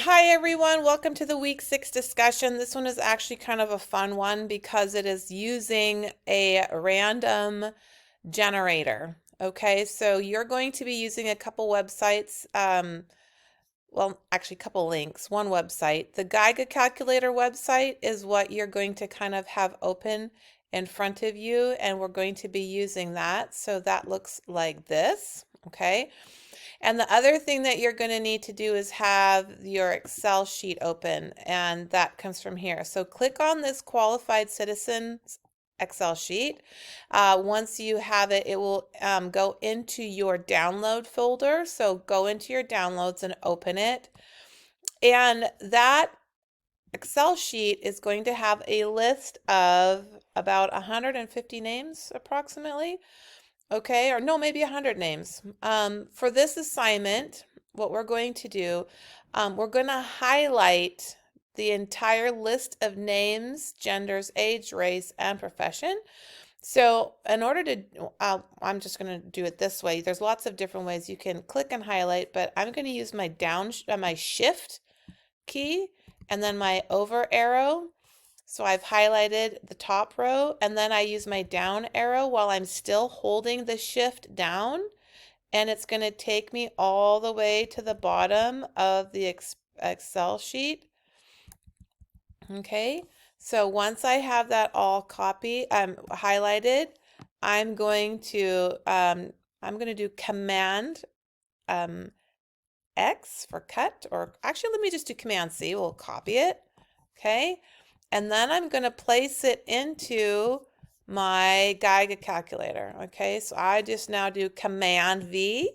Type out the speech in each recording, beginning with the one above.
Hi everyone, welcome to the week 6 discussion. This one is actually kind of a fun one because it is using a random generator. Okay, so you're going to be using a couple websites, well, actually a couple links, one website. The Geiger calculator website is what you're going to kind of have open in front of you, and we're going to be using that. So that looks like this, okay? And the other thing that you're going to need to do is have your Excel sheet open, and that comes from here. So click on this qualified citizens Excel sheet. Once you have it, it will go into your download folder. So go into your downloads and open it. And that Excel sheet is going to have a list of about 150 names approximately. Okay, or no, maybe 100 names. For this assignment, what we're going to do, we're going to highlight the entire list of names, genders, age, race, and profession. So in order to, I'm just going to do it this way. There's lots of different ways you can click and highlight, but I'm going to use my my shift key and then my over arrow. So I've highlighted the top row, and then I use my down arrow while I'm still holding the shift down, and it's going to take me all the way to the bottom of the Excel sheet. Okay, so once I have that all highlighted, I'm going to do Command X for cut, or actually let me just do Command C. We'll copy it. Okay, and then I'm going to place it into my Geiger calculator. Okay, so I just now do Command V,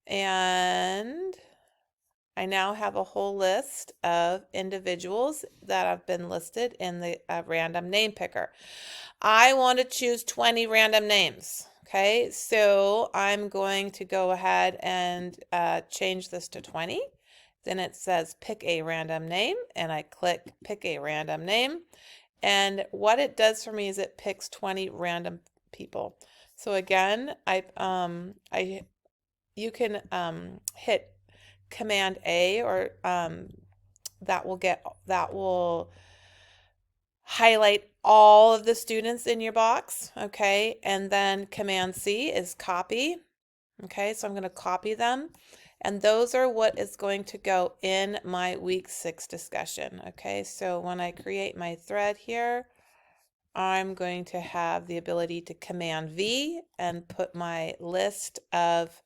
and I now have a whole list of individuals that have been listed in the random name picker. I want to choose 20 random names. Okay, so I'm going to go ahead and change this to 20. Then it says pick a random name, and I click pick a random name. And what it does for me is it picks 20 random people. So again, you can hit Command A, or that will highlight all of the students in your box. Okay, and then Command C is copy. Okay, so I'm going to copy them. And those are what is going to go in my week 6 discussion. Okay, so when I create my thread here, I'm going to have the ability to Command V and put my list of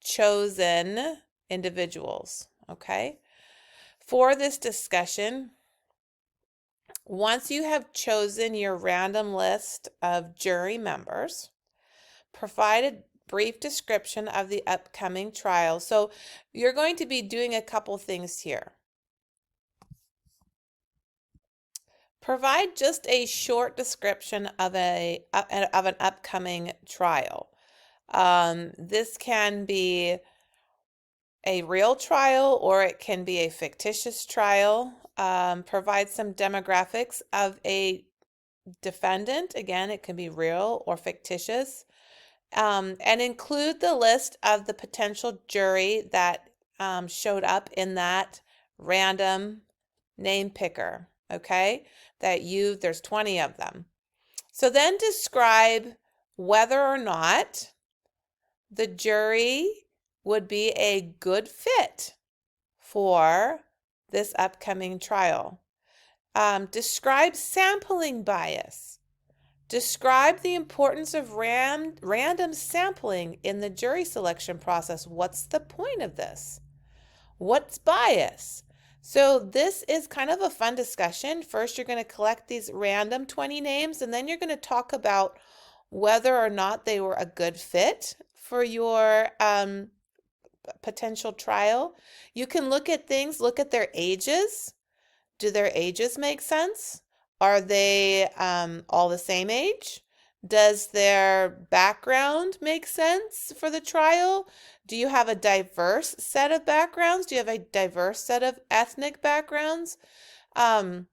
chosen individuals. Okay, for this discussion, once you have chosen your random list of jury members, provide a brief description of the upcoming trial. So you're going to be doing a couple things here. Provide just a short description of an upcoming trial. This can be a real trial, or it can be a fictitious trial. Provide some demographics of a defendant. Again, it can be real or fictitious. And include the list of the potential jury that showed up in that random name picker. Okay, there's 20 of them. So then describe whether or not the jury would be a good fit for this upcoming trial. Describe sampling bias. Describe the importance of random sampling in the jury selection process. What's the point of this? What's bias? So this is kind of a fun discussion. First, you're going to collect these random 20 names, and then you're going to talk about whether or not they were a good fit for your potential trial. You can look at their ages. Do their ages make sense? Are they all the same age? Does their background make sense for the trial? Do you have a diverse set of backgrounds? Do you have a diverse set of ethnic backgrounds? All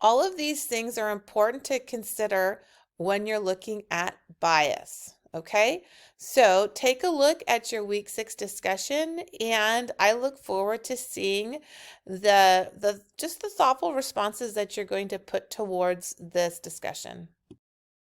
of these things are important to consider when you're looking at bias. Okay, so take a look at your week 6 discussion, and I look forward to seeing the just the thoughtful responses that you're going to put towards this discussion.